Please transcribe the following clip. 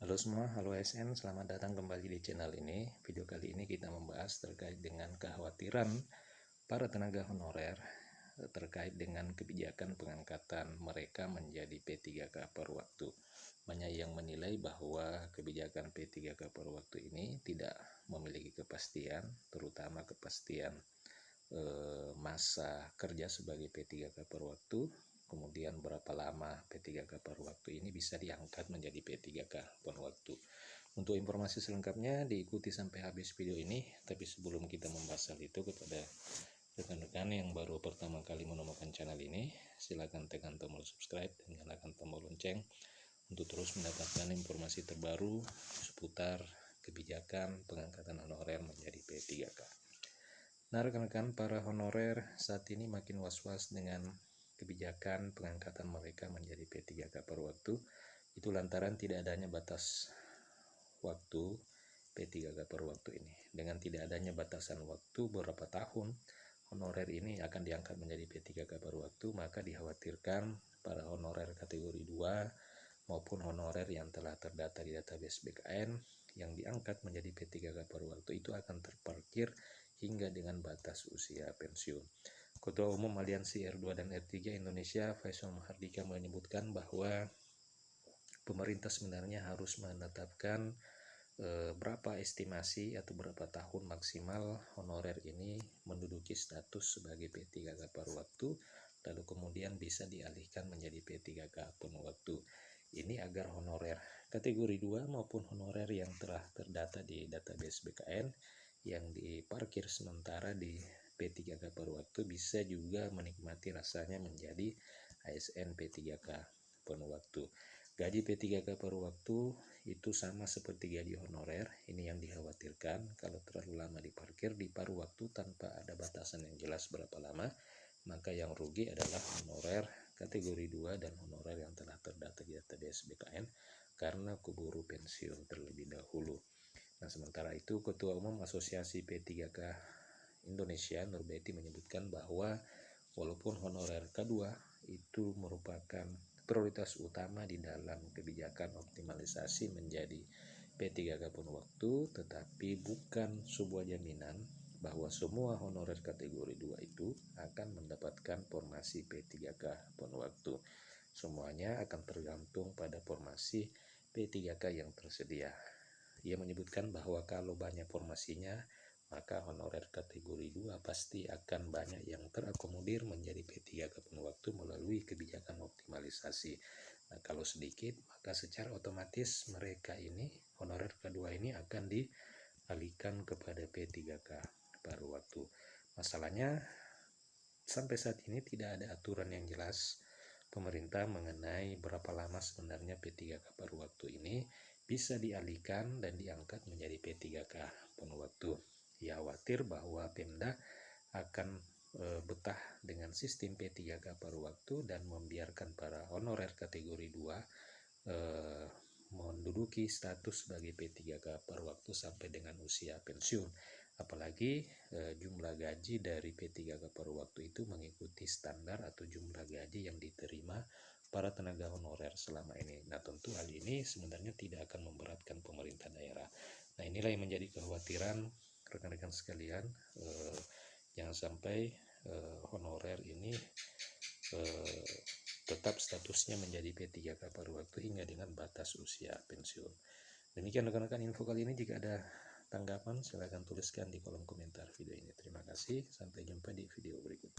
Halo semua, halo ASN, selamat datang kembali di channel ini. Video kali ini kita membahas terkait dengan kekhawatiran para tenaga honorer terkait dengan kebijakan pengangkatan mereka menjadi P3K per waktu. Banyak yang menilai bahwa kebijakan P3K per waktu ini tidak memiliki kepastian, terutama kepastian masa kerja sebagai P3K per waktu, kemudian berapa lama P3K per waktu ini bisa diangkat menjadi P3K per waktu. Untuk informasi selengkapnya diikuti sampai habis video ini. Tapi sebelum kita membahas hal itu, kepada rekan-rekan yang baru pertama kali menemukan channel ini, silakan tekan tombol subscribe dan nyalakan tombol lonceng untuk terus mendapatkan informasi terbaru seputar kebijakan pengangkatan honorer menjadi P3K. Nah, rekan-rekan, para honorer saat ini makin was-was dengan kebijakan pengangkatan mereka menjadi P3K per waktu. Itu lantaran tidak adanya batas waktu P3K per waktu ini. Dengan tidak adanya batasan waktu berapa tahun honorer ini akan diangkat menjadi P3K per waktu, maka dikhawatirkan para honorer kategori 2 maupun honorer yang telah terdata di database BKN yang diangkat menjadi P3K per waktu itu akan terparkir hingga dengan batas usia pensiun. Ketua Umum Aliansi R2 dan R3 Indonesia, Faisal Mahardika, menyebutkan bahwa pemerintah sebenarnya harus menetapkan berapa estimasi atau berapa tahun maksimal honorer ini menduduki status sebagai P3K per waktu, lalu kemudian bisa dialihkan menjadi P3K penuh waktu. Ini agar honorer kategori 2 maupun honorer yang telah terdata di database BKN yang diparkir sementara di P3K per waktu bisa juga menikmati rasanya menjadi ASN P3K penuh waktu. Gaji P3K per waktu itu sama seperti gaji honorer. Ini yang dikhawatirkan kalau terlalu lama diparkir di paruh waktu tanpa ada batasan yang jelas berapa lama, maka yang rugi adalah honorer kategori 2 dan honorer yang telah terdata di database BKN karena keburu pensiun terlebih dahulu. Nah, sementara itu Ketua Umum Asosiasi P3K Indonesia, Nurbeti, menyebutkan bahwa walaupun honorer K2 itu merupakan prioritas utama di dalam kebijakan optimalisasi menjadi P3K penuh waktu, tetapi bukan sebuah jaminan bahwa semua honorer kategori 2 itu akan mendapatkan formasi P3K penuh waktu. Semuanya akan tergantung pada formasi P3K yang tersedia. Ia menyebutkan bahwa kalau banyak formasinya, maka honorer kategori 2 pasti akan banyak yang terakomodir menjadi P3K penuh waktu melalui kebijakan optimalisasi. Nah, kalau sedikit, maka secara otomatis mereka ini, honorer kedua ini akan dialihkan kepada P3K paruh waktu. Masalahnya, sampai saat ini tidak ada aturan yang jelas pemerintah mengenai berapa lama sebenarnya P3K paruh waktu ini bisa dialihkan dan diangkat menjadi P3K penuh waktu. Ia khawatir bahwa Pemda akan betah dengan sistem P3K paruh waktu dan membiarkan para honorer kategori 2 menduduki status sebagai P3K paruh waktu sampai dengan usia pensiun. Apalagi jumlah gaji dari P3K paruh waktu itu mengikuti standar atau jumlah gaji yang diterima para tenaga honorer selama ini. Nah, tentu hal ini sebenarnya tidak akan memberatkan pemerintah daerah. Nah, inilah yang menjadi kekhawatiran rekan-rekan sekalian, jangan sampai honorer ini tetap statusnya menjadi P3K paruh waktu hingga dengan batas usia pensiun. Demikian rekan-rekan info kali ini. Jika ada tanggapan silahkan tuliskan di kolom komentar video ini. Terima kasih, sampai jumpa di video berikutnya.